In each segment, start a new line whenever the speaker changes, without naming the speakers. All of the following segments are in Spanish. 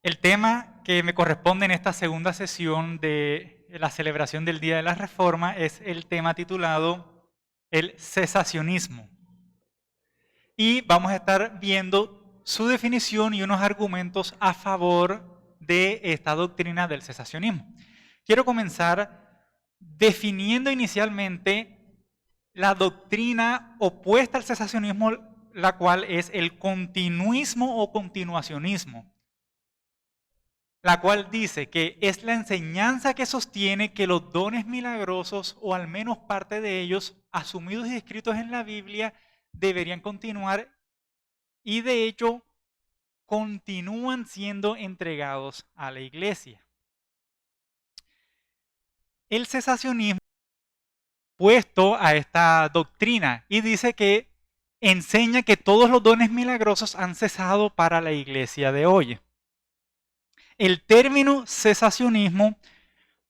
El tema que me corresponde en esta segunda sesión de la celebración del Día de la Reforma es el tema titulado el cesacionismo. Y vamos a estar viendo su definición y unos argumentos a favor de esta doctrina del cesacionismo. Quiero comenzar definiendo inicialmente la doctrina opuesta al cesacionismo, la cual es el continuismo o continuacionismo, la cual dice que es la enseñanza que sostiene que los dones milagrosos, o al menos parte de ellos, asumidos y descritos en la Biblia, deberían continuar y de hecho continúan siendo entregados a la iglesia. El cesacionismo es opuesto a esta doctrina y dice que enseña que todos los dones milagrosos han cesado para la iglesia de hoy. El término cesacionismo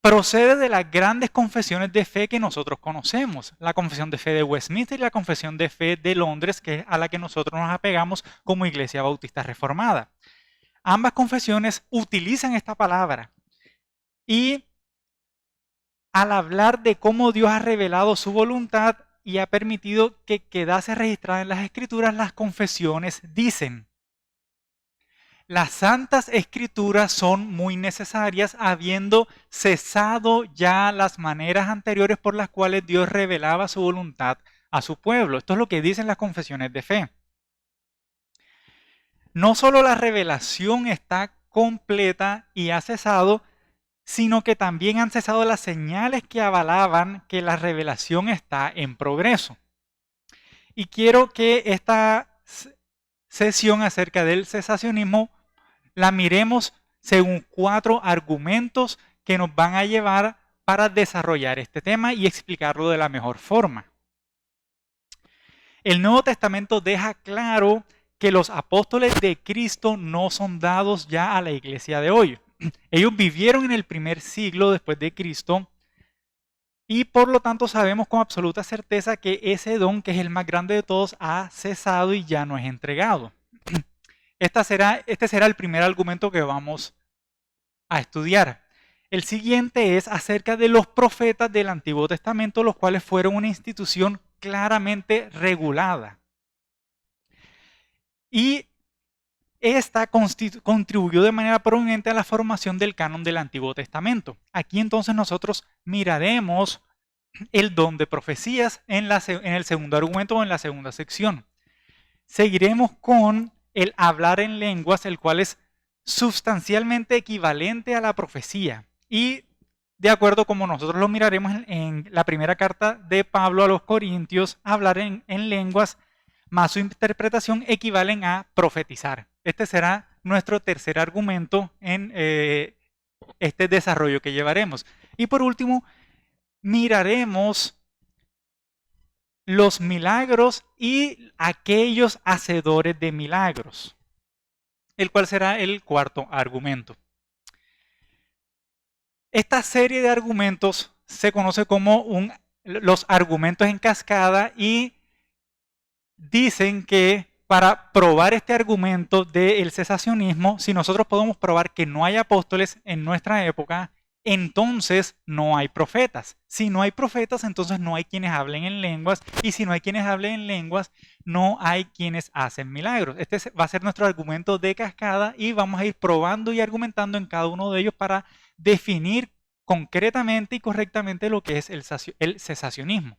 procede de las grandes confesiones de fe que nosotros conocemos, la confesión de fe de Westminster y la confesión de fe de Londres, que es a la que nosotros nos apegamos como Iglesia Bautista Reformada. Ambas confesiones utilizan esta palabra y al hablar de cómo Dios ha revelado su voluntad y ha permitido que quedase registrada en las Escrituras, las confesiones dicen: las santas escrituras son muy necesarias, habiendo cesado ya las maneras anteriores por las cuales Dios revelaba su voluntad a su pueblo. Esto es lo que dicen las confesiones de fe. No solo la revelación está completa y ha cesado, sino que también han cesado las señales que avalaban que la revelación está en progreso. Y quiero que esta sesión acerca del cesacionismo la miremos según 4 argumentos que nos van a llevar para desarrollar este tema y explicarlo de la mejor forma. El Nuevo Testamento deja claro que los apóstoles de Cristo no son dados ya a la iglesia de hoy. Ellos vivieron en el primer siglo después de Cristo y por lo tanto sabemos con absoluta certeza que ese don, que es el más grande de todos, ha cesado y ya no es entregado. Este será el primer argumento que vamos a estudiar. El siguiente es acerca de los profetas del Antiguo Testamento, los cuales fueron una institución claramente regulada. Y esta contribuyó de manera prominente a la formación del canon del Antiguo Testamento. Aquí entonces nosotros miraremos el don de profecías en el segundo argumento o en la segunda sección. Seguiremos con el hablar en lenguas, el cual es sustancialmente equivalente a la profecía. Y de acuerdo como nosotros lo miraremos en la primera carta de Pablo a los Corintios, hablar en lenguas más su interpretación equivalen a profetizar. Este será nuestro tercer argumento en este desarrollo que llevaremos. Y por último, miraremos los milagros y aquellos hacedores de milagros, el cual será el cuarto argumento. Esta serie de argumentos se conoce como los argumentos en cascada y dicen que para probar este argumento del cesacionismo, si nosotros podemos probar que no hay apóstoles en nuestra época, entonces no hay profetas. Si no hay profetas, entonces no hay quienes hablen en lenguas, y si no hay quienes hablen en lenguas, no hay quienes hacen milagros. Este va a ser nuestro argumento de cascada y vamos a ir probando y argumentando en cada uno de ellos para definir concretamente y correctamente lo que es el cesacionismo.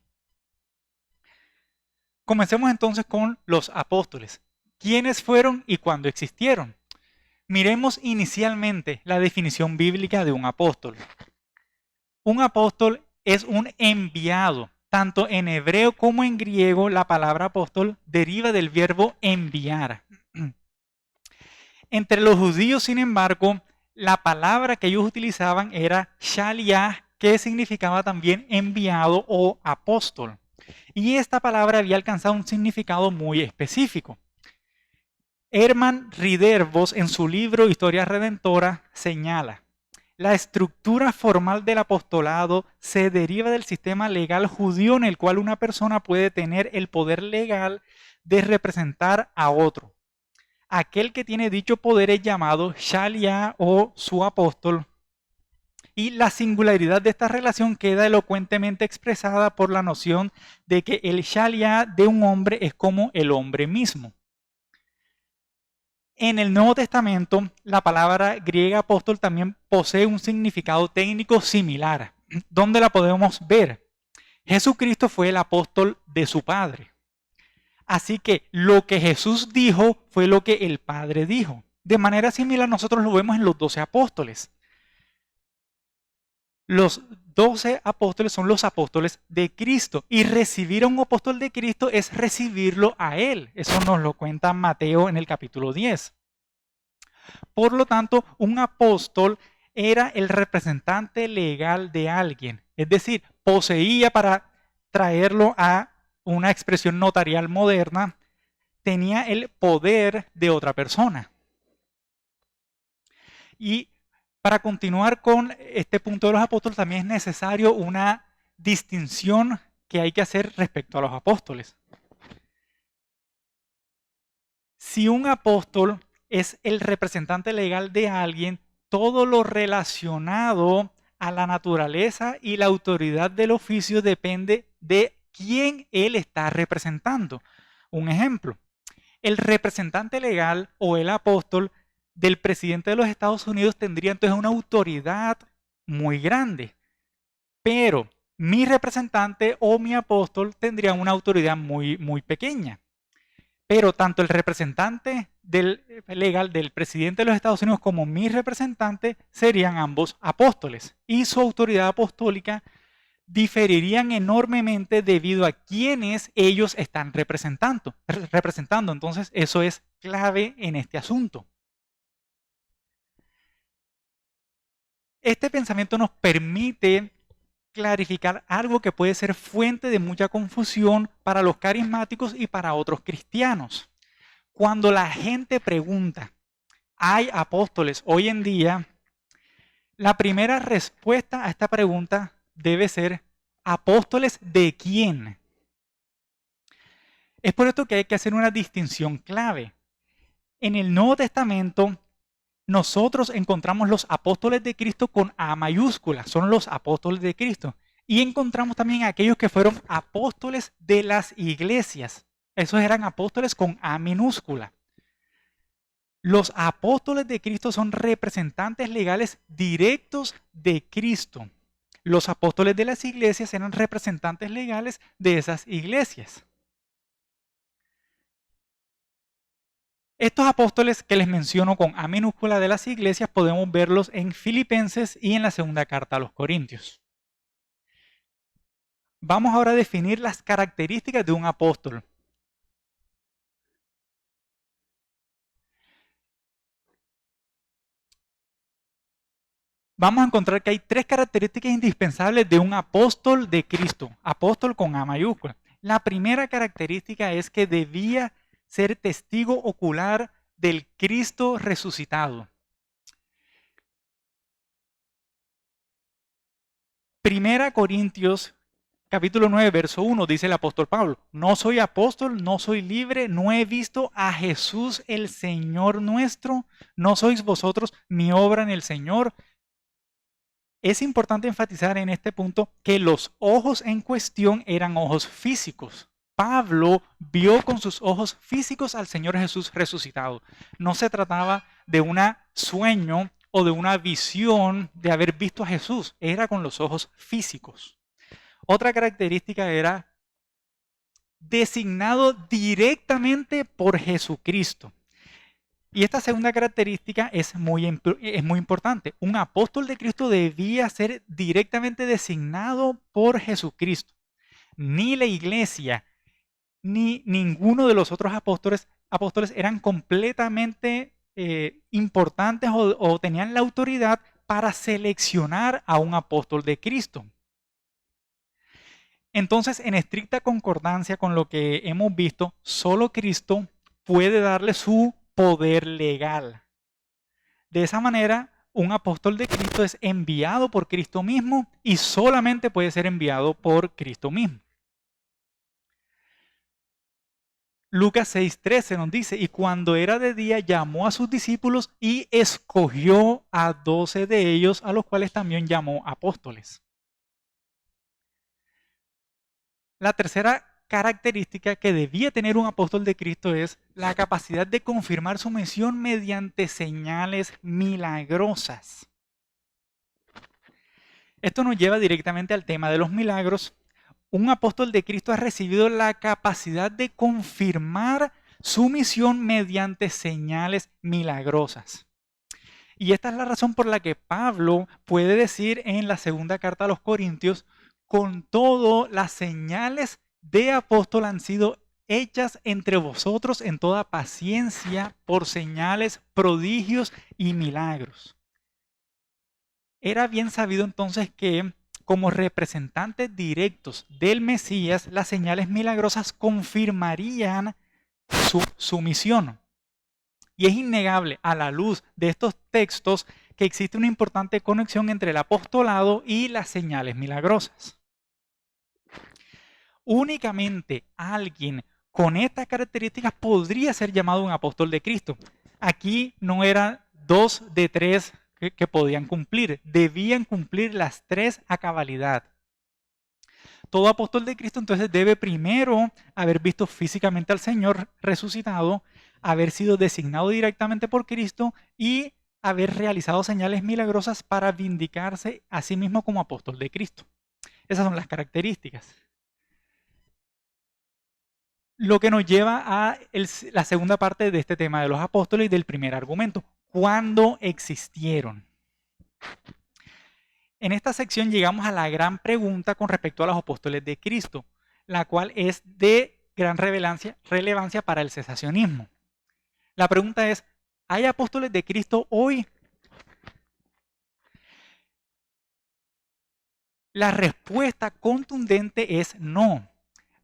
Comencemos entonces con los apóstoles. ¿Quiénes fueron y cuándo existieron? Miremos inicialmente la definición bíblica de un apóstol. Un apóstol es un enviado. Tanto en hebreo como en griego, la palabra apóstol deriva del verbo enviar. Entre los judíos, sin embargo, la palabra que ellos utilizaban era shaliach, que significaba también enviado o apóstol. Y esta palabra había alcanzado un significado muy específico. Herman Ridderbos, en su libro Historia Redentora, señala: la estructura formal del apostolado se deriva del sistema legal judío en el cual una persona puede tener el poder legal de representar a otro. Aquel que tiene dicho poder es llamado Shalia o su apóstol. Y la singularidad de esta relación queda elocuentemente expresada por la noción de que el Shalia de un hombre es como el hombre mismo. En el Nuevo Testamento, la palabra griega apóstol también posee un significado técnico similar. ¿Dónde la podemos ver? Jesucristo fue el apóstol de su Padre. Así que lo que Jesús dijo fue lo que el Padre dijo. De manera similar, nosotros lo vemos en los 12 apóstoles. Los 12 apóstoles son los apóstoles de Cristo. Y recibir a un apóstol de Cristo es recibirlo a Él. Eso nos lo cuenta Mateo en el capítulo 10. Por lo tanto, un apóstol era el representante legal de alguien. Es decir, poseía, para traerlo a una expresión notarial moderna, tenía el poder de otra persona. Y para continuar con este punto de los apóstoles, también es necesario una distinción que hay que hacer respecto a los apóstoles. Si un apóstol es el representante legal de alguien, todo lo relacionado a la naturaleza y la autoridad del oficio depende de quién él está representando. Un ejemplo, el representante legal o el apóstol del presidente de los Estados Unidos tendría entonces una autoridad muy grande, pero mi representante o mi apóstol tendría una autoridad muy pequeña. Pero tanto el representante legal del presidente de los Estados Unidos como mi representante serían ambos apóstoles. Y su autoridad apostólica diferirían enormemente debido a quienes ellos están representando. Entonces, eso es clave en este asunto. Este pensamiento nos permite clarificar algo que puede ser fuente de mucha confusión para los carismáticos y para otros cristianos. Cuando la gente pregunta, ¿hay apóstoles hoy en día? La primera respuesta a esta pregunta debe ser, ¿apóstoles de quién? Es por esto que hay que hacer una distinción clave. En el Nuevo Testamento, nosotros encontramos los apóstoles de Cristo con A mayúscula, son los apóstoles de Cristo. Y encontramos también aquellos que fueron apóstoles de las iglesias. Esos eran apóstoles con A minúscula. Los apóstoles de Cristo son representantes legales directos de Cristo. Los apóstoles de las iglesias eran representantes legales de esas iglesias. Estos apóstoles que les menciono con A minúscula de las iglesias podemos verlos en Filipenses y en la segunda carta a los Corintios. Vamos ahora a definir las características de un apóstol. Vamos a encontrar que hay 3 características indispensables de un apóstol de Cristo, apóstol con A mayúscula. La primera característica es que debía ser testigo ocular del Cristo resucitado. Primera Corintios capítulo 9, verso 1, dice el apóstol Pablo, no soy apóstol, no soy libre, no he visto a Jesús el Señor nuestro, no sois vosotros mi obra en el Señor. Es importante enfatizar en este punto que los ojos en cuestión eran ojos físicos. Pablo vio con sus ojos físicos al Señor Jesús resucitado. No se trataba de un sueño o de una visión de haber visto a Jesús, era con los ojos físicos. Otra característica era designado directamente por Jesucristo. Y esta segunda característica es muy importante. Un apóstol de Cristo debía ser directamente designado por Jesucristo. Ni la iglesia, ni ninguno de los otros apóstoles eran completamente importantes o tenían la autoridad para seleccionar a un apóstol de Cristo. Entonces, en estricta concordancia con lo que hemos visto, solo Cristo puede darle su poder legal. De esa manera, un apóstol de Cristo es enviado por Cristo mismo y solamente puede ser enviado por Cristo mismo. Lucas 6:13 nos dice, y cuando era de día llamó a sus discípulos y escogió a 12 de ellos, a los cuales también llamó apóstoles. La tercera característica que debía tener un apóstol de Cristo es la capacidad de confirmar su misión mediante señales milagrosas. Esto nos lleva directamente al tema de los milagros. Un apóstol de Cristo ha recibido la capacidad de confirmar su misión mediante señales milagrosas. Y esta es la razón por la que Pablo puede decir en la segunda carta a los Corintios, con todo, las señales de apóstol han sido hechas entre vosotros en toda paciencia por señales, prodigios y milagros. Era bien sabido entonces que como representantes directos del Mesías, las señales milagrosas confirmarían su misión. Y es innegable a la luz de estos textos que existe una importante conexión entre el apostolado y las señales milagrosas. Únicamente alguien con estas características podría ser llamado un apóstol de Cristo. Aquí no eran 2 de 3 que podían cumplir, debían cumplir las 3 a cabalidad. Todo apóstol de Cristo entonces debe primero haber visto físicamente al Señor resucitado, haber sido designado directamente por Cristo y haber realizado señales milagrosas para vindicarse a sí mismo como apóstol de Cristo. Esas son las características. Lo que nos lleva a la segunda parte de este tema de los apóstoles y del primer argumento. ¿Cuándo existieron? En esta sección llegamos a la gran pregunta con respecto a los apóstoles de Cristo, la cual es de gran relevancia para el cesacionismo. La pregunta es, ¿hay apóstoles de Cristo hoy? La respuesta contundente es no.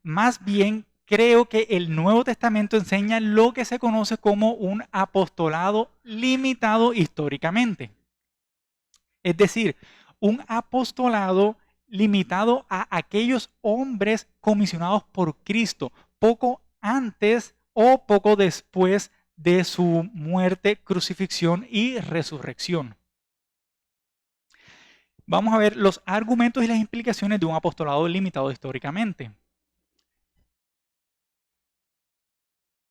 Más bien, creo que el Nuevo Testamento enseña lo que se conoce como un apostolado limitado históricamente. Es decir, un apostolado limitado a aquellos hombres comisionados por Cristo, poco antes o poco después de su muerte, crucifixión y resurrección. Vamos a ver los argumentos y las implicaciones de un apostolado limitado históricamente.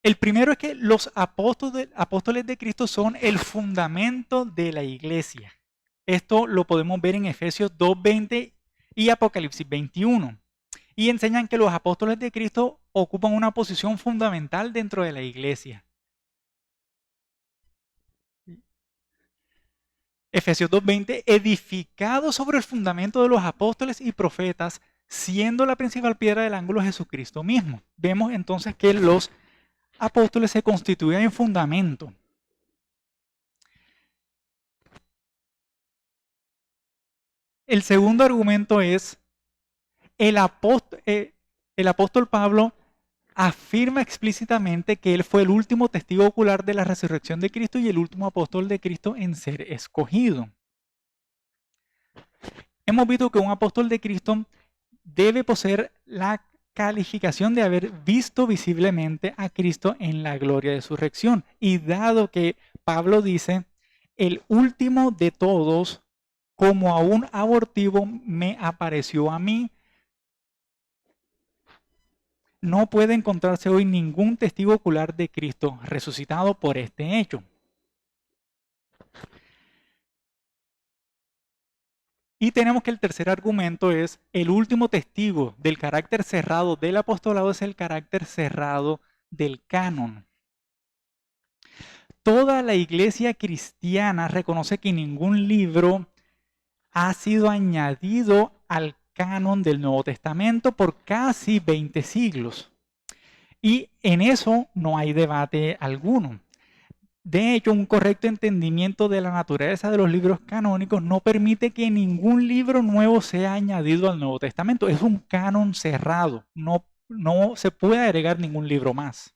El primero es que los apóstoles de Cristo son el fundamento de la iglesia. Esto lo podemos ver en Efesios 2:20 y Apocalipsis 21. Y enseñan que los apóstoles de Cristo ocupan una posición fundamental dentro de la iglesia. Efesios 2:20, edificado sobre el fundamento de los apóstoles y profetas, siendo la principal piedra del ángulo Jesucristo mismo. Vemos entonces que los apóstoles se constituyen en fundamento. El segundo argumento es, el apóstol Pablo afirma explícitamente que él fue el último testigo ocular de la resurrección de Cristo y el último apóstol de Cristo en ser escogido. Hemos visto que un apóstol de Cristo debe poseer la calificación de haber visto visiblemente a Cristo en la gloria de su resurrección. Y dado que Pablo dice, el último de todos, como a un abortivo me apareció a mí, no puede encontrarse hoy ningún testigo ocular de Cristo resucitado por este hecho. Y tenemos que el tercer argumento es, el último testigo del carácter cerrado del apostolado es el carácter cerrado del canon. Toda la iglesia cristiana reconoce que ningún libro ha sido añadido al canon del Nuevo Testamento por casi 20 siglos. Y en eso no hay debate alguno. De hecho, un correcto entendimiento de la naturaleza de los libros canónicos no permite que ningún libro nuevo sea añadido al Nuevo Testamento. Es un canon cerrado, no se puede agregar ningún libro más.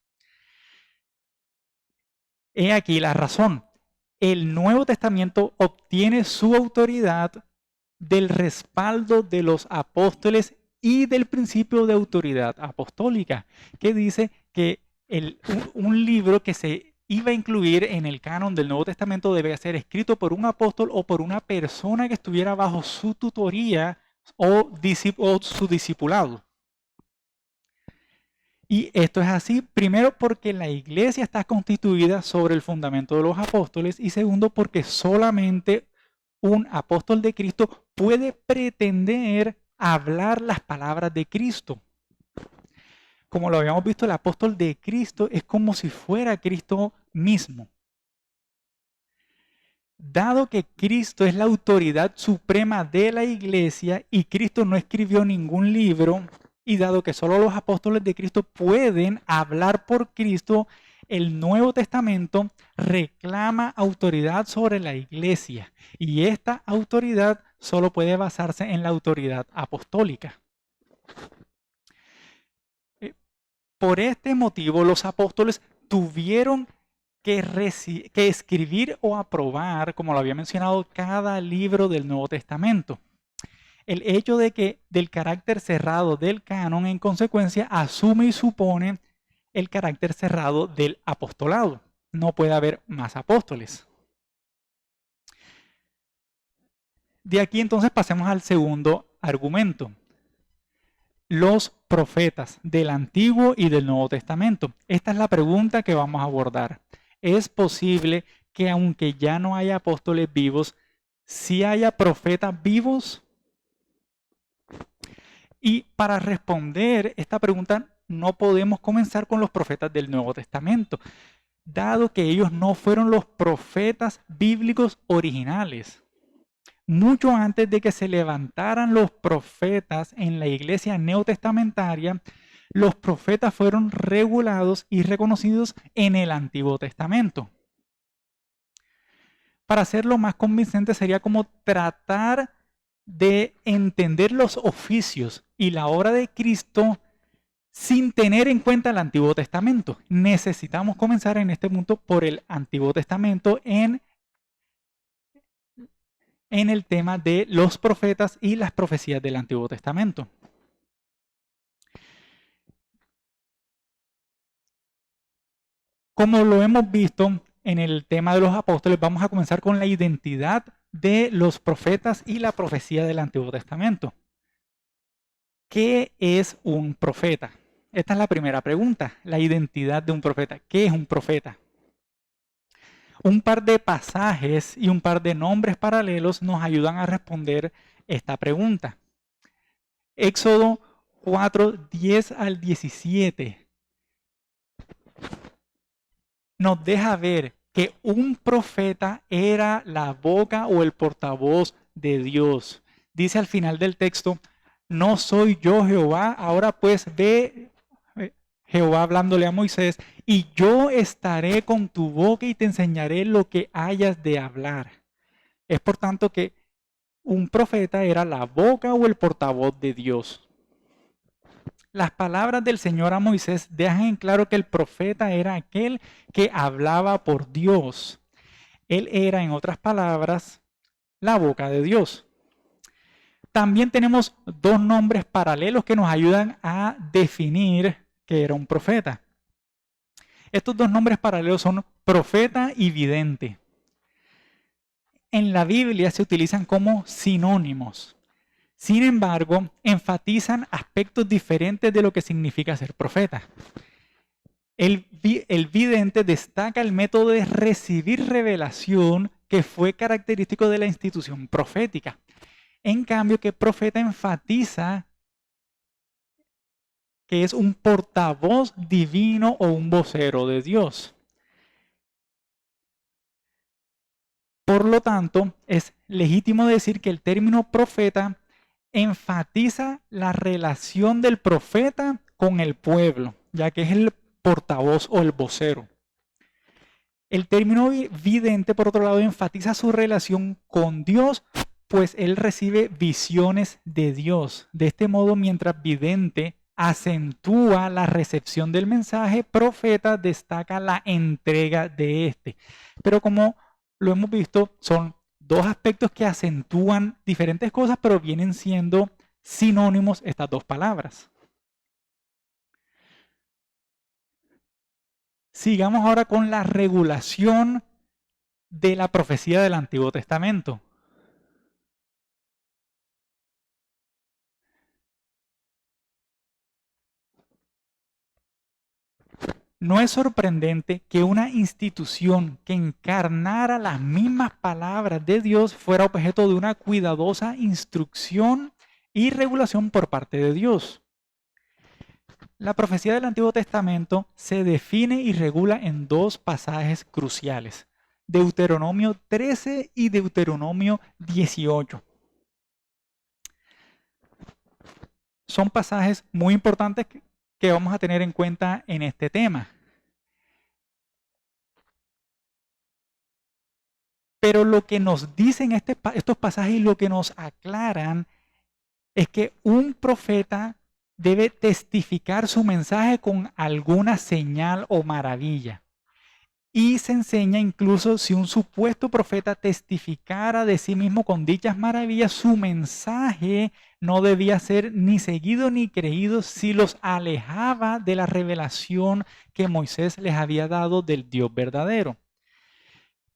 He aquí la razón. El Nuevo Testamento obtiene su autoridad del respaldo de los apóstoles y del principio de autoridad apostólica, que dice que un libro que se iba a incluir en el canon del Nuevo Testamento debe ser escrito por un apóstol o por una persona que estuviera bajo su tutoría o su discipulado. Y esto es así, primero porque la iglesia está constituida sobre el fundamento de los apóstoles y segundo porque solamente un apóstol de Cristo puede pretender hablar las palabras de Cristo. Como lo habíamos visto, el apóstol de Cristo es como si fuera Cristo mismo. Dado que Cristo es la autoridad suprema de la iglesia y Cristo no escribió ningún libro, y dado que solo los apóstoles de Cristo pueden hablar por Cristo, el Nuevo Testamento reclama autoridad sobre la iglesia y esta autoridad solo puede basarse en la autoridad apostólica. Por este motivo, los apóstoles tuvieron que escribir o aprobar, como lo había mencionado, cada libro del Nuevo Testamento. El hecho de que del carácter cerrado del canon, en consecuencia, asume y supone el carácter cerrado del apostolado. No puede haber más apóstoles. De aquí entonces pasemos al segundo argumento. Los profetas del Antiguo y del Nuevo Testamento. Esta es la pregunta que vamos a abordar. ¿Es posible que aunque ya no haya apóstoles vivos, sí haya profetas vivos? Y para responder esta pregunta no podemos comenzar con los profetas del Nuevo Testamento, dado que ellos no fueron los profetas bíblicos originales. Mucho antes de que se levantaran los profetas en la iglesia neotestamentaria, los profetas fueron regulados y reconocidos en el Antiguo Testamento. Para hacerlo más convincente sería como tratar de entender los oficios y la obra de Cristo sin tener en cuenta el Antiguo Testamento. Necesitamos comenzar en este punto por el Antiguo Testamento en el tema de los profetas y las profecías del Antiguo Testamento. Como lo hemos visto en el tema de los apóstoles, vamos a comenzar con la identidad de los profetas y la profecía del Antiguo Testamento. ¿Qué es un profeta? Esta es la primera pregunta, la identidad de un profeta. ¿Qué es un profeta? Un par de pasajes y un par de nombres paralelos nos ayudan a responder esta pregunta. Éxodo 4, 10 al 17 nos deja ver que un profeta era la boca o el portavoz de Dios. Dice al final del texto, no soy yo Jehová, ahora pues ve Jehová hablándole a Moisés, y yo estaré con tu boca y te enseñaré lo que hayas de hablar. Es por tanto que un profeta era la boca o el portavoz de Dios. Las palabras del Señor a Moisés dejan en claro que el profeta era aquel que hablaba por Dios. Él era, en otras palabras, la boca de Dios. También tenemos dos nombres paralelos que nos ayudan a definir que era un profeta. Estos dos nombres paralelos son profeta y vidente. En la Biblia se utilizan como sinónimos. Sin embargo, enfatizan aspectos diferentes de lo que significa ser profeta. El vidente destaca el método de recibir revelación que fue característico de la institución profética. En cambio, que profeta enfatiza que es un portavoz divino o un vocero de Dios. Por lo tanto, es legítimo decir que el término profeta enfatiza la relación del profeta con el pueblo, ya que es el portavoz o el vocero. El término vidente, por otro lado, enfatiza su relación con Dios, pues él recibe visiones de Dios. De este modo, mientras vidente acentúa la recepción del mensaje, profeta destaca la entrega de este. Pero como lo hemos visto, son dos aspectos que acentúan diferentes cosas, pero vienen siendo sinónimos estas dos palabras. Sigamos ahora con la regulación de la profecía del Antiguo Testamento. No es sorprendente que una institución que encarnara las mismas palabras de Dios fuera objeto de una cuidadosa instrucción y regulación por parte de Dios. La profecía del Antiguo Testamento se define y regula en dos pasajes cruciales: Deuteronomio 13 y Deuteronomio 18. Son pasajes muy importantes que vamos a tener en cuenta en este tema. Pero lo que nos dicen estos pasajes y lo que nos aclaran es que un profeta debe testificar su mensaje con alguna señal o maravilla. Y se enseña incluso si un supuesto profeta testificara de sí mismo con dichas maravillas, su mensaje no debía ser ni seguido ni creído si los alejaba de la revelación que Moisés les había dado del Dios verdadero.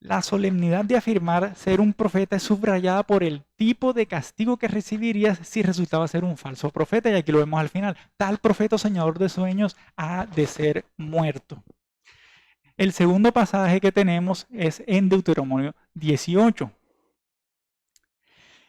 La solemnidad de afirmar ser un profeta es subrayada por el tipo de castigo que recibirías si resultaba ser un falso profeta. Y aquí lo vemos al final. Tal profeta o soñador de sueños ha de ser muerto. El segundo pasaje que tenemos es en Deuteronomio 18.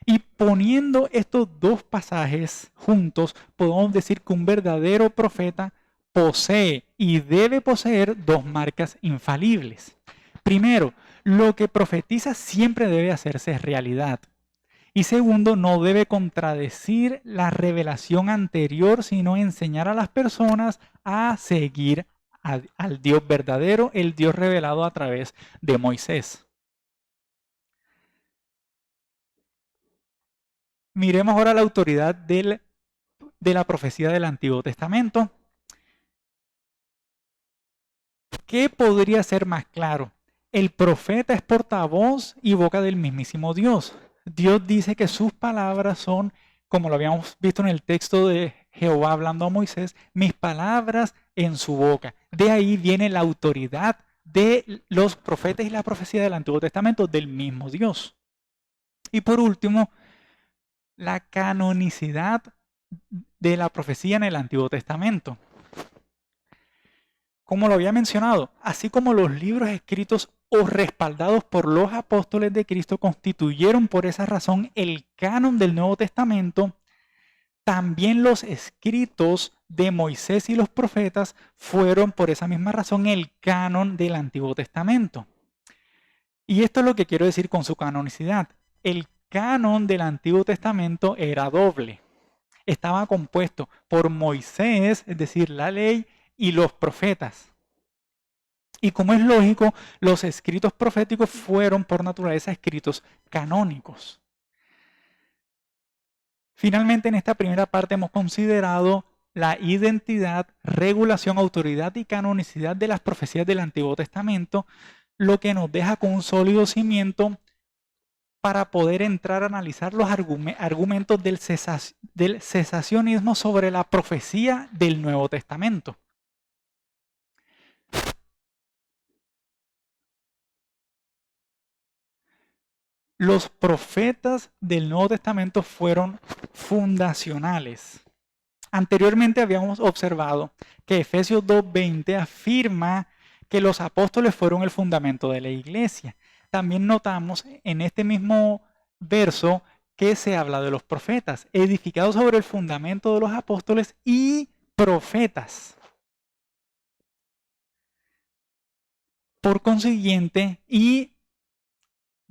Y poniendo estos dos pasajes juntos, podemos decir que un verdadero profeta posee y debe poseer dos marcas infalibles. Primero, lo que profetiza siempre debe hacerse realidad. Y segundo, no debe contradecir la revelación anterior, sino enseñar a las personas a seguir al Dios verdadero, el Dios revelado a través de Moisés. Miremos ahora la autoridad de la profecía del Antiguo Testamento. ¿Qué podría ser más claro? El profeta es portavoz y boca del mismísimo Dios. Dios dice que sus palabras son, como lo habíamos visto en el texto de Jehová hablando a Moisés, mis palabras en su boca. De ahí viene la autoridad de los profetas y la profecía del Antiguo Testamento del mismo Dios. Y por último, la canonicidad de la profecía en el Antiguo Testamento. Como lo había mencionado, así como los libros escritos o respaldados por los apóstoles de Cristo constituyeron por esa razón el canon del Nuevo Testamento, también los escritos de Moisés y los profetas fueron por esa misma razón el canon del Antiguo Testamento. Y esto es lo que quiero decir con su canonicidad. El canon del Antiguo Testamento era doble. Estaba compuesto por Moisés, es decir, la ley, y los profetas. Y como es lógico, los escritos proféticos fueron por naturaleza escritos canónicos. Finalmente, en esta primera parte hemos considerado la identidad, regulación, autoridad y canonicidad de las profecías del Antiguo Testamento, lo que nos deja con un sólido cimiento para poder entrar a analizar los argumentos del cesacionismo sobre la profecía del Nuevo Testamento. Los profetas del Nuevo Testamento fueron fundacionales. Anteriormente habíamos observado que Efesios 2:20 afirma que los apóstoles fueron el fundamento de la iglesia. También notamos en este mismo verso que se habla de los profetas, edificados sobre el fundamento de los apóstoles y profetas. Por consiguiente,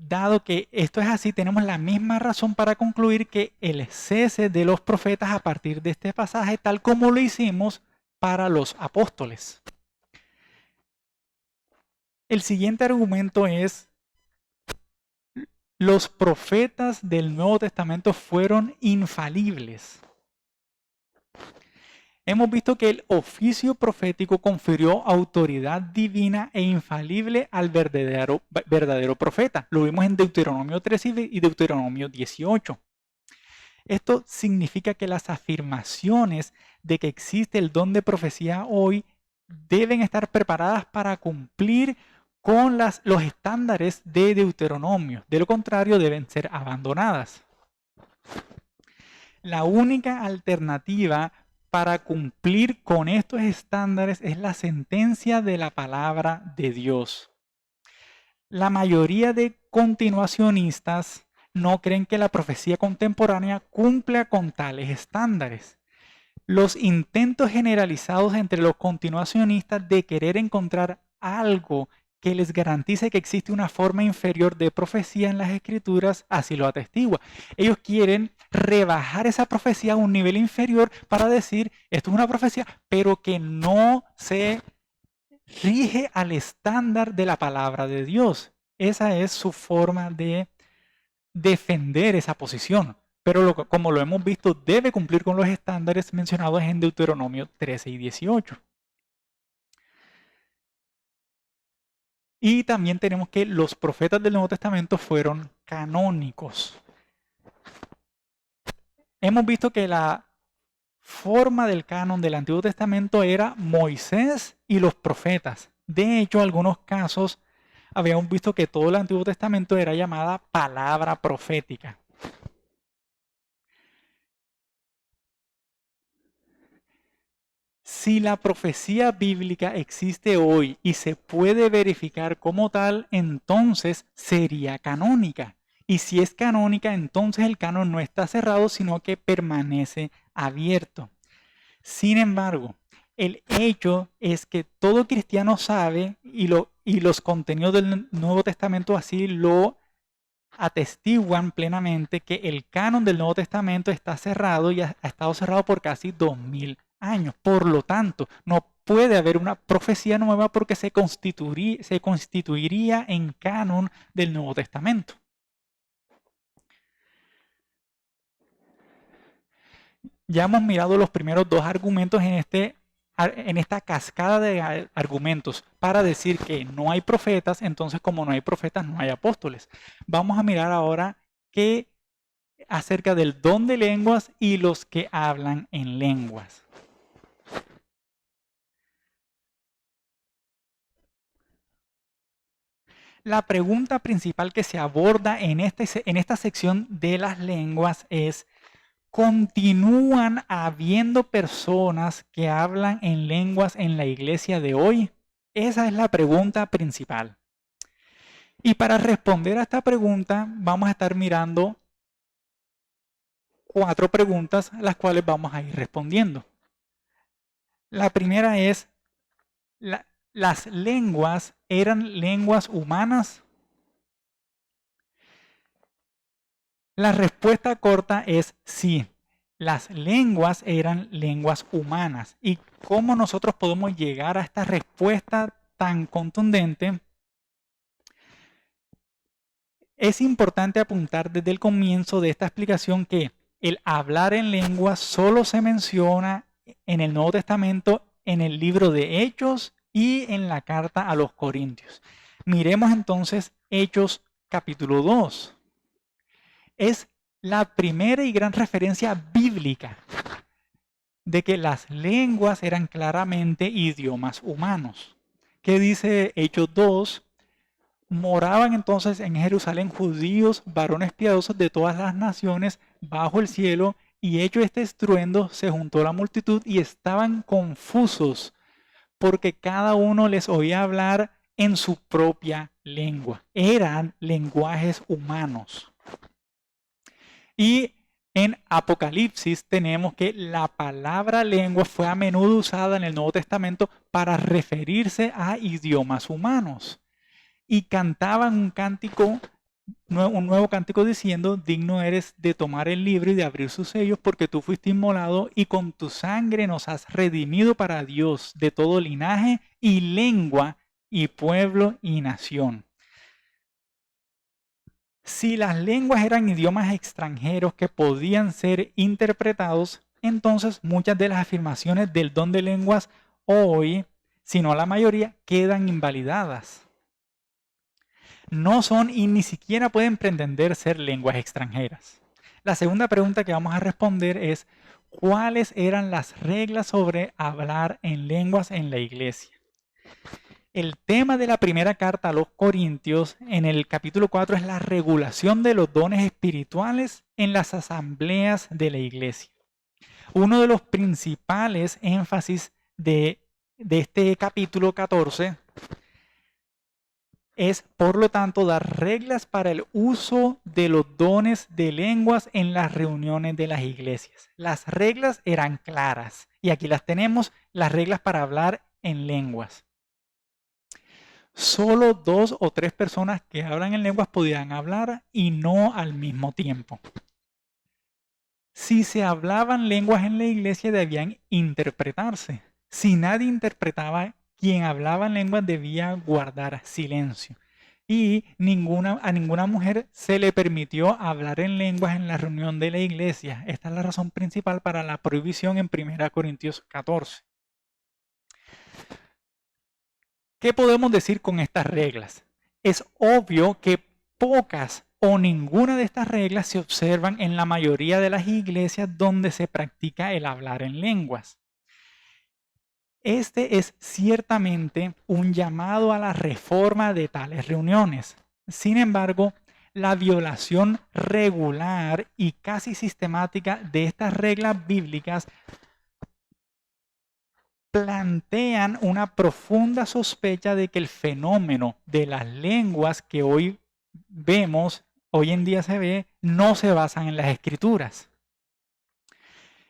dado que esto es así, tenemos la misma razón para concluir que el cese de los profetas a partir de este pasaje, tal como lo hicimos para los apóstoles. El siguiente argumento es: los profetas del Nuevo Testamento fueron infalibles. Hemos visto que el oficio profético confirió autoridad divina e infalible al verdadero profeta. Lo vimos en Deuteronomio 13 y Deuteronomio 18. Esto significa que las afirmaciones de que existe el don de profecía hoy deben estar preparadas para cumplir con los estándares de Deuteronomio. De lo contrario, deben ser abandonadas. La única alternativa para cumplir con estos estándares es la sentencia de la palabra de Dios. La mayoría de continuacionistas no creen que la profecía contemporánea cumpla con tales estándares. Los intentos generalizados entre los continuacionistas de querer encontrar algo que les garantice que existe una forma inferior de profecía en las escrituras, así lo atestigua. Ellos quieren rebajar esa profecía a un nivel inferior para decir, esto es una profecía, pero que no se rige al estándar de la palabra de Dios. Esa es su forma de defender esa posición. Pero como lo hemos visto, debe cumplir con los estándares mencionados en Deuteronomio 13 y 18. Y también tenemos que los profetas del Nuevo Testamento fueron canónicos. Hemos visto que la forma del canon del Antiguo Testamento era Moisés y los profetas. De hecho, en algunos casos habíamos visto que todo el Antiguo Testamento era llamada palabra profética. Si la profecía bíblica existe hoy y se puede verificar como tal, entonces sería canónica. Y si es canónica, entonces el canon no está cerrado, sino que permanece abierto. Sin embargo, el hecho es que todo cristiano sabe y los contenidos del Nuevo Testamento así lo atestiguan plenamente que el canon del Nuevo Testamento está cerrado y ha estado cerrado por casi 2000 años. Por lo tanto, no puede haber una profecía nueva porque se constituiría en canon del Nuevo Testamento. Ya hemos mirado los primeros dos argumentos en esta cascada de argumentos para decir que no hay profetas, entonces como no hay profetas no hay apóstoles. Vamos a mirar ahora qué acerca del don de lenguas y los que hablan en lenguas. La pregunta principal que se aborda en esta sección de las lenguas es: ¿continúan habiendo personas que hablan en lenguas en la iglesia de hoy? Esa es la pregunta principal. Y para responder a esta pregunta vamos a estar mirando 4 preguntas, las cuales vamos a ir respondiendo. La primera es, ¿las lenguas eran lenguas humanas? La respuesta corta es sí. Las lenguas eran lenguas humanas. ¿Y cómo nosotros podemos llegar a esta respuesta tan contundente? Es importante apuntar desde el comienzo de esta explicación que el hablar en lenguas solo se menciona en el Nuevo Testamento, en el libro de Hechos y en la carta a los Corintios. Miremos entonces Hechos capítulo 2. Es la primera y gran referencia bíblica de que las lenguas eran claramente idiomas humanos. ¿Qué dice Hechos 2? Moraban entonces en Jerusalén judíos, varones piadosos de todas las naciones bajo el cielo, y hecho este estruendo se juntó la multitud y estaban confusos porque cada uno les oía hablar en su propia lengua. Eran lenguajes humanos. Y en Apocalipsis tenemos que la palabra lengua fue a menudo usada en el Nuevo Testamento para referirse a idiomas humanos. Y cantaban un nuevo cántico diciendo: digno eres de tomar el libro y de abrir sus sellos, porque tú fuiste inmolado y con tu sangre nos has redimido para Dios de todo linaje y lengua y pueblo y nación. Si las lenguas eran idiomas extranjeros que podían ser interpretados, entonces muchas de las afirmaciones del don de lenguas hoy, si no la mayoría, quedan invalidadas. No son y ni siquiera pueden pretender ser lenguas extranjeras. La segunda pregunta que vamos a responder es: cuáles eran las reglas sobre hablar en lenguas en la iglesia. El tema de la primera carta a los Corintios en el capítulo 4 es la regulación de los dones espirituales en las asambleas de la iglesia. Uno de los principales énfasis de este capítulo 14 es, por lo tanto, dar reglas para el uso de los dones de lenguas en las reuniones de las iglesias. Las reglas eran claras y aquí las tenemos, las reglas para hablar en lenguas. Solo 2 o 3 personas que hablan en lenguas podían hablar y no al mismo tiempo. Si se hablaban lenguas en la iglesia debían interpretarse. Si nadie interpretaba, quien hablaba en lenguas debía guardar silencio. Y a ninguna mujer se le permitió hablar en lenguas en la reunión de la iglesia. Esta es la razón principal para la prohibición en 1 Corintios 14. ¿Qué podemos decir con estas reglas? Es obvio que pocas o ninguna de estas reglas se observan en la mayoría de las iglesias donde se practica el hablar en lenguas. Este es ciertamente un llamado a la reforma de tales reuniones. Sin embargo, la violación regular y casi sistemática de estas reglas bíblicas plantean una profunda sospecha de que el fenómeno de las lenguas que hoy vemos, hoy en día se ve, no se basan en las escrituras.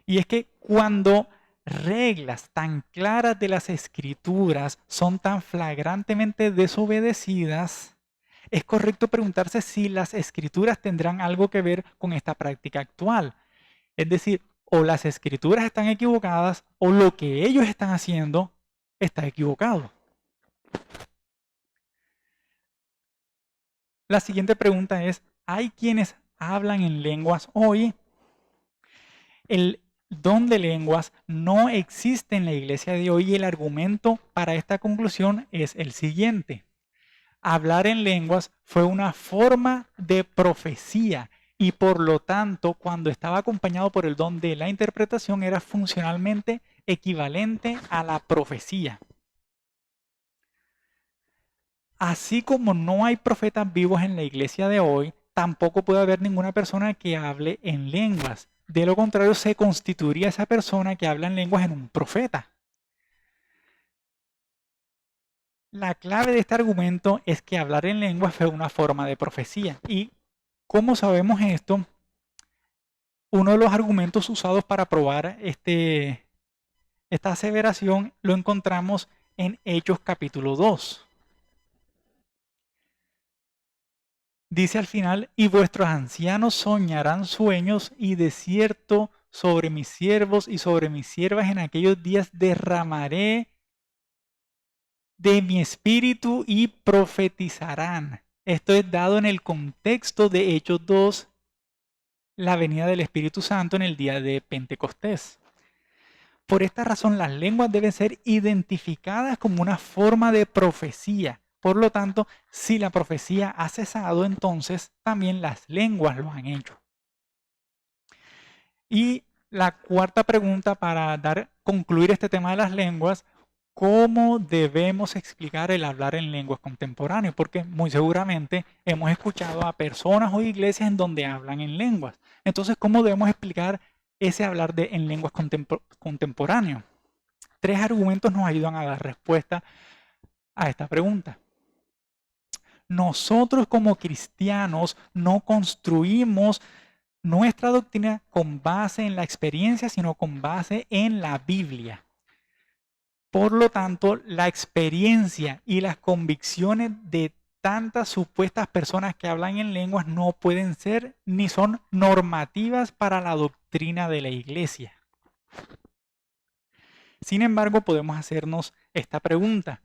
Y es que cuando reglas tan claras de las escrituras son tan flagrantemente desobedecidas, es correcto preguntarse si las escrituras tendrán algo que ver con esta práctica actual. Es decir, o las escrituras están equivocadas o lo que ellos están haciendo está equivocado. La siguiente pregunta es, ¿hay quienes hablan en lenguas hoy? El don de lenguas no existe en la iglesia de hoy y el argumento para esta conclusión es el siguiente. Hablar en lenguas fue una forma de profecía y por lo tanto, cuando estaba acompañado por el don de la interpretación, era funcionalmente equivalente a la profecía. Así como no hay profetas vivos en la iglesia de hoy, tampoco puede haber ninguna persona que hable en lenguas. De lo contrario, se constituiría esa persona que habla en lenguas en un profeta. La clave de este argumento es que hablar en lenguas fue una forma de profecía. ¿Y cómo sabemos esto? Uno de los argumentos usados para probar esta aseveración lo encontramos en Hechos capítulo 2. Dice al final, y vuestros ancianos soñarán sueños y de cierto sobre mis siervos y sobre mis siervas en aquellos días derramaré de mi espíritu y profetizarán. Esto es dado en el contexto de Hechos 2, la venida del Espíritu Santo en el día de Pentecostés. Por esta razón, las lenguas deben ser identificadas como una forma de profecía. Por lo tanto, si la profecía ha cesado, entonces también las lenguas lo han hecho. Y la cuarta pregunta para concluir este tema de las lenguas, ¿cómo debemos explicar el hablar en lenguas contemporáneas? Porque muy seguramente hemos escuchado a personas o iglesias en donde hablan en lenguas. Entonces, ¿cómo debemos explicar ese hablar en lenguas contemporáneas? 3 argumentos nos ayudan a dar respuesta a esta pregunta. Nosotros como cristianos no construimos nuestra doctrina con base en la experiencia, sino con base en la Biblia. Por lo tanto, la experiencia y las convicciones de tantas supuestas personas que hablan en lenguas no pueden ser ni son normativas para la doctrina de la iglesia. Sin embargo, podemos hacernos esta pregunta.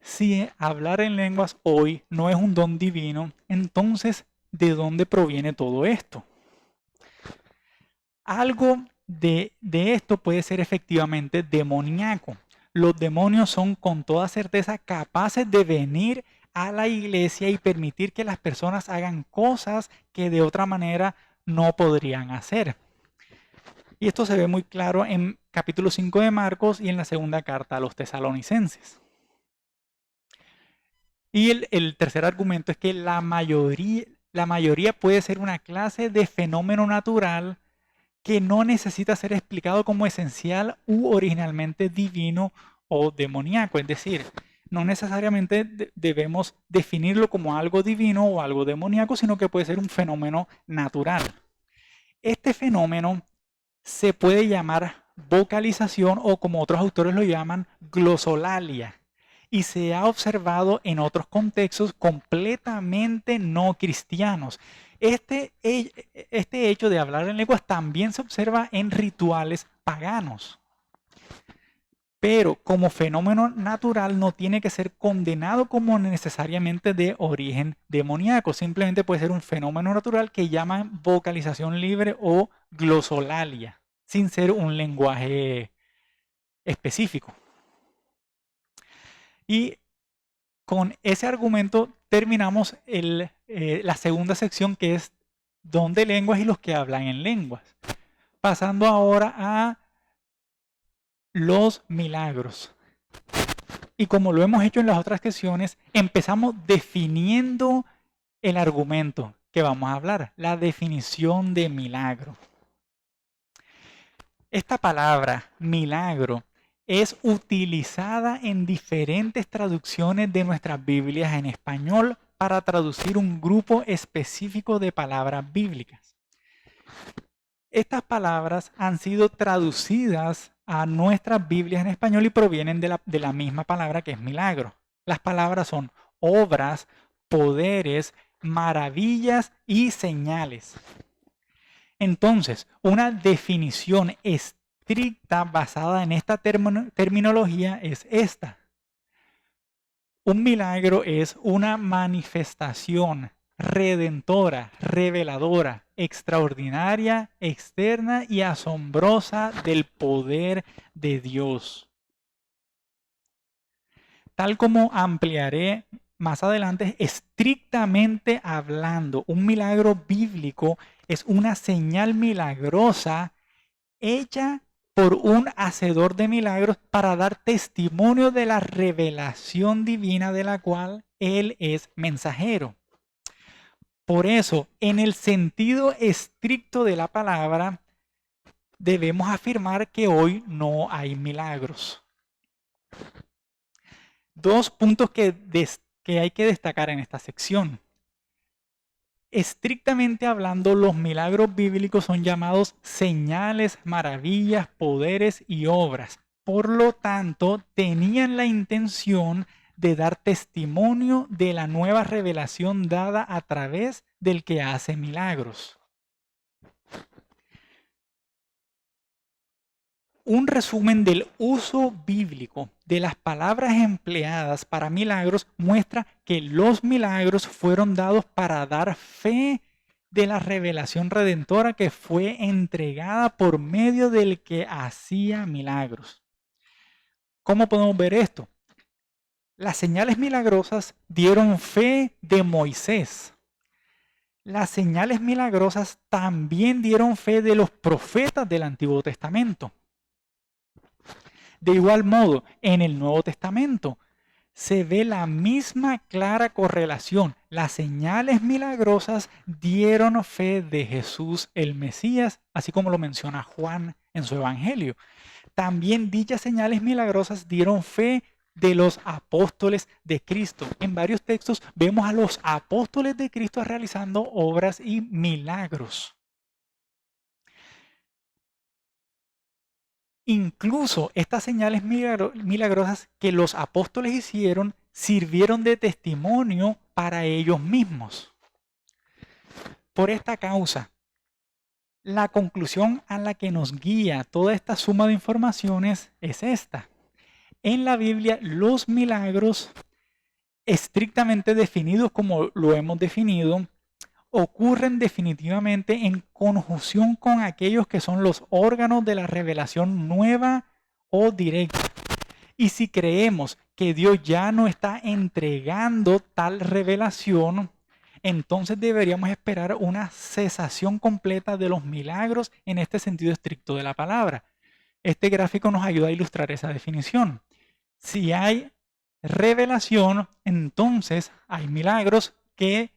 Si hablar en lenguas hoy no es un don divino, entonces, ¿de dónde proviene todo esto? Algo de esto puede ser efectivamente demoníaco. Los demonios son con toda certeza capaces de venir a la iglesia y permitir que las personas hagan cosas que de otra manera no podrían hacer. Y esto se ve muy claro en capítulo 5 de Marcos y en la segunda carta a los tesalonicenses. Y el tercer argumento es que la mayoría puede ser una clase de fenómeno natural que no necesita ser explicado como esencial u originalmente divino o demoníaco. Es decir, no necesariamente debemos definirlo como algo divino o algo demoníaco, sino que puede ser un fenómeno natural. Este fenómeno se puede llamar vocalización o, como otros autores lo llaman, glosolalia, y se ha observado en otros contextos completamente no cristianos. Este hecho de hablar en lenguas también se observa en rituales paganos, pero como fenómeno natural no tiene que ser condenado como necesariamente de origen demoníaco. Simplemente puede ser un fenómeno natural que llaman vocalización libre o glosolalia, sin ser un lenguaje específico. Y con ese argumento terminamos la segunda sección, que es don de lenguas y los que hablan en lenguas. Pasando ahora a los milagros. Y como lo hemos hecho en las otras secciones, empezamos definiendo el argumento que vamos a hablar, la definición de milagro. Esta palabra, milagro, es utilizada en diferentes traducciones de nuestras Biblias en español para traducir un grupo específico de palabras bíblicas. Estas palabras han sido traducidas a nuestras Biblias en español y provienen de la misma palabra, que es milagro. Las palabras son obras, poderes, maravillas y señales. Entonces, una definición estricta basada en esta terminología es esta. Un milagro es una manifestación redentora, reveladora, extraordinaria, externa y asombrosa del poder de Dios. Tal como ampliaré más adelante, estrictamente hablando, un milagro bíblico es una señal milagrosa hecha por un hacedor de milagros para dar testimonio de la revelación divina de la cual él es mensajero. Por eso, en el sentido estricto de la palabra, debemos afirmar que hoy no hay milagros. Dos puntos que hay que destacar en esta sección. Estrictamente hablando, los milagros bíblicos son llamados señales, maravillas, poderes y obras. Por lo tanto, tenían la intención de dar testimonio de la nueva revelación dada a través del que hace milagros. Un resumen del uso bíblico de las palabras empleadas para milagros muestra que los milagros fueron dados para dar fe de la revelación redentora que fue entregada por medio del que hacía milagros. ¿Cómo podemos ver esto? Las señales milagrosas dieron fe de Moisés. Las señales milagrosas también dieron fe de los profetas del Antiguo Testamento. De igual modo, en el Nuevo Testamento se ve la misma clara correlación. Las señales milagrosas dieron fe de Jesús el Mesías, así como lo menciona Juan en su Evangelio. También dichas señales milagrosas dieron fe de los apóstoles de Cristo. En varios textos vemos a los apóstoles de Cristo realizando obras y milagros. Incluso estas señales milagrosas que los apóstoles hicieron sirvieron de testimonio para ellos mismos. Por esta causa, la conclusión a la que nos guía toda esta suma de informaciones es esta. En la Biblia, los milagros, estrictamente definidos como lo hemos definido, ocurren definitivamente en conjunción con aquellos que son los órganos de la revelación nueva o directa. Y si creemos que Dios ya no está entregando tal revelación, entonces deberíamos esperar una cesación completa de los milagros en este sentido estricto de la palabra. Este gráfico nos ayuda a ilustrar esa definición. Si hay revelación, entonces hay milagros que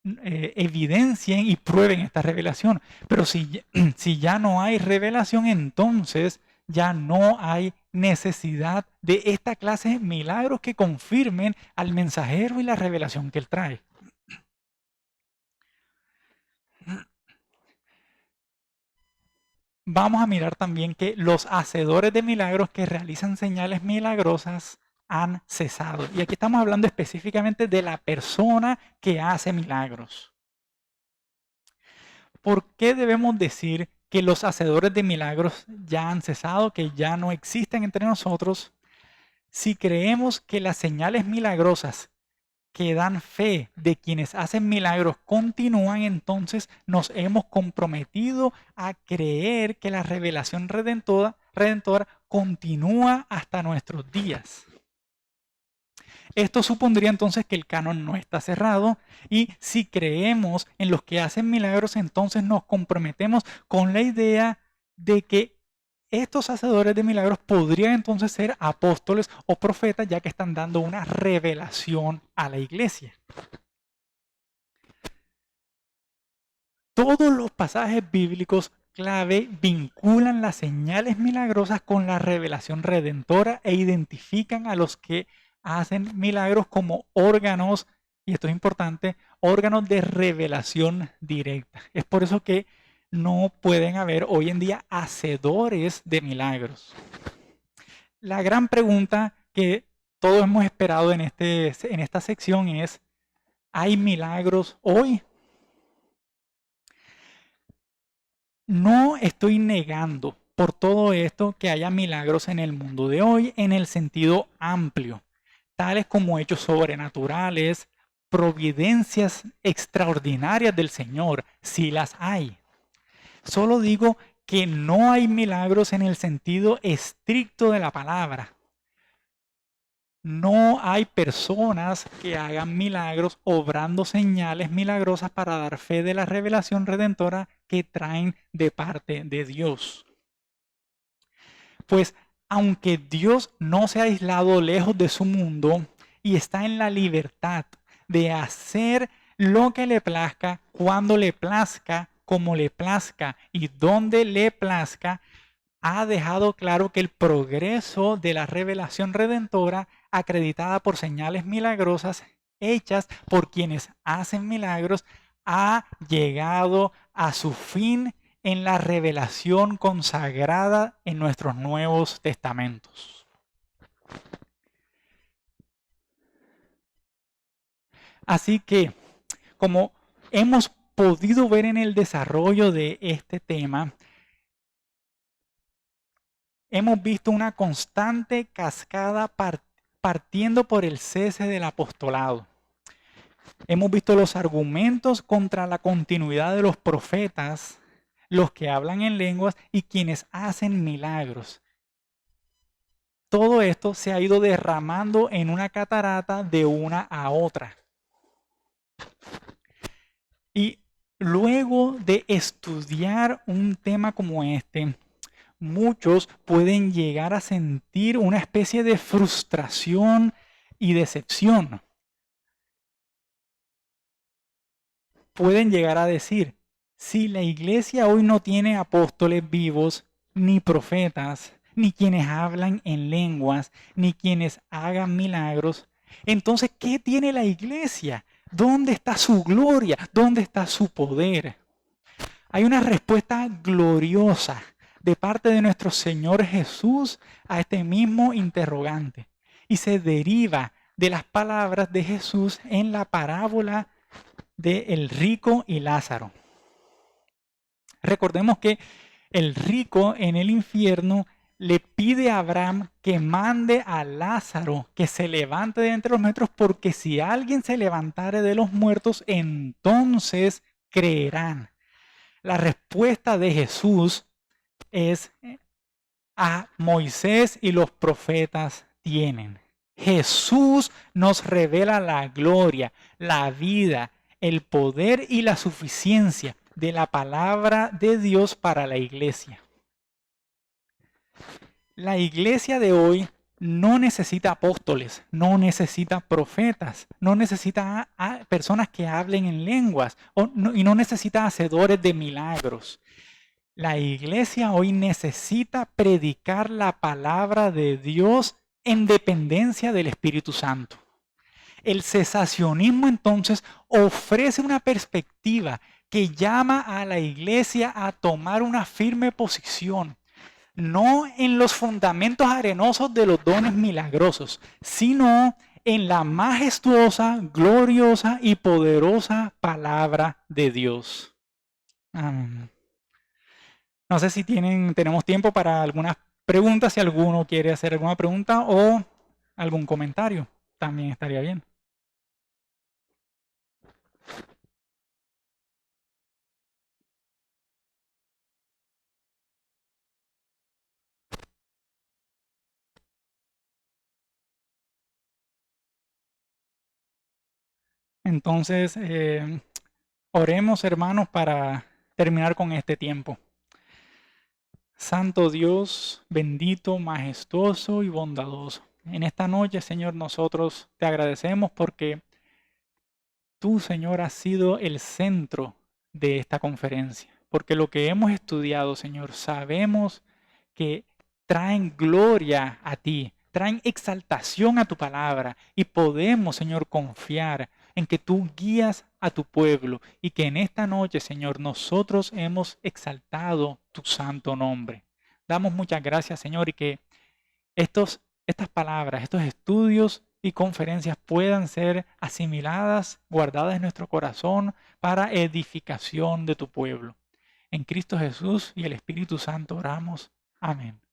evidencien y prueben esta revelación. Pero si ya no hay revelación, entonces ya no hay necesidad de esta clase de milagros que confirmen al mensajero y la revelación que él trae. Vamos a mirar también que los hacedores de milagros que realizan señales milagrosas han cesado. Y aquí estamos hablando específicamente de la persona que hace milagros. ¿Por qué debemos decir que los hacedores de milagros ya han cesado, que ya no existen entre nosotros? Si creemos que las señales milagrosas que dan fe de quienes hacen milagros continúan, entonces nos hemos comprometido a creer que la revelación redentora continúa hasta nuestros días. Esto supondría entonces que el canon no está cerrado, y si creemos en los que hacen milagros, entonces nos comprometemos con la idea de que estos hacedores de milagros podrían entonces ser apóstoles o profetas, ya que están dando una revelación a la iglesia. Todos los pasajes bíblicos clave vinculan las señales milagrosas con la revelación redentora e identifican a los que hacen milagros como órganos, y esto es importante, órganos de revelación directa. Es por eso que no pueden haber hoy en día hacedores de milagros. La gran pregunta que todos hemos esperado en esta sección es, ¿hay milagros hoy? No estoy negando por todo esto que haya milagros en el mundo de hoy en el sentido amplio, tales como hechos sobrenaturales, providencias extraordinarias del Señor, si las hay. Solo digo que no hay milagros en el sentido estricto de la palabra. No hay personas que hagan milagros, obrando señales milagrosas para dar fe de la revelación redentora que traen de parte de Dios. Pues aunque Dios no se ha aislado lejos de su mundo y está en la libertad de hacer lo que le plazca, cuando le plazca, como le plazca y donde le plazca, ha dejado claro que el progreso de la revelación redentora, acreditada por señales milagrosas hechas por quienes hacen milagros, ha llegado a su fin en la revelación consagrada en nuestros Nuevos Testamentos. Así que, como hemos podido ver en el desarrollo de este tema, hemos visto una constante cascada partiendo por el cese del apostolado. Hemos visto los argumentos contra la continuidad de los profetas, los que hablan en lenguas y quienes hacen milagros. Todo esto se ha ido derramando en una catarata de una a otra. Y luego de estudiar un tema como este, muchos pueden llegar a sentir una especie de frustración y decepción. Pueden llegar a decir, si la iglesia hoy no tiene apóstoles vivos, ni profetas, ni quienes hablan en lenguas, ni quienes hagan milagros, entonces, ¿qué tiene la iglesia? ¿Dónde está su gloria? ¿Dónde está su poder? Hay una respuesta gloriosa de parte de nuestro Señor Jesús a este mismo interrogante, y se deriva de las palabras de Jesús en la parábola de el rico y Lázaro. Recordemos que el rico en el infierno le pide a Abraham que mande a Lázaro que se levante de entre los muertos, porque si alguien se levantare de los muertos, entonces creerán. La respuesta de Jesús es: a Moisés y los profetas tienen. Jesús nos revela la gloria, la vida, el poder y la suficiencia de la palabra de Dios para la iglesia. La iglesia de hoy no necesita apóstoles, no necesita profetas, no necesita a personas que hablen en lenguas y no necesita hacedores de milagros. La iglesia hoy necesita predicar la palabra de Dios en dependencia del Espíritu Santo. El cesacionismo entonces ofrece una perspectiva que llama a la iglesia a tomar una firme posición, no en los fundamentos arenosos de los dones milagrosos, sino en la majestuosa, gloriosa y poderosa palabra de Dios. Amén. No sé si tenemos tiempo para algunas preguntas, si alguno quiere hacer alguna pregunta o algún comentario, también estaría bien. Entonces, oremos, hermanos, para terminar con este tiempo. Santo Dios, bendito, majestuoso y bondadoso. En esta noche, Señor, nosotros te agradecemos porque tú, Señor, has sido el centro de esta conferencia. Porque lo que hemos estudiado, Señor, sabemos que traen gloria a ti, traen exaltación a tu palabra y podemos, Señor, confiar en que tú guías a tu pueblo y que en esta noche, Señor, nosotros hemos exaltado tu santo nombre. Damos muchas gracias, Señor, y que estas palabras, estos estudios y conferencias puedan ser asimiladas, guardadas en nuestro corazón para edificación de tu pueblo. En Cristo Jesús y el Espíritu Santo oramos. Amén.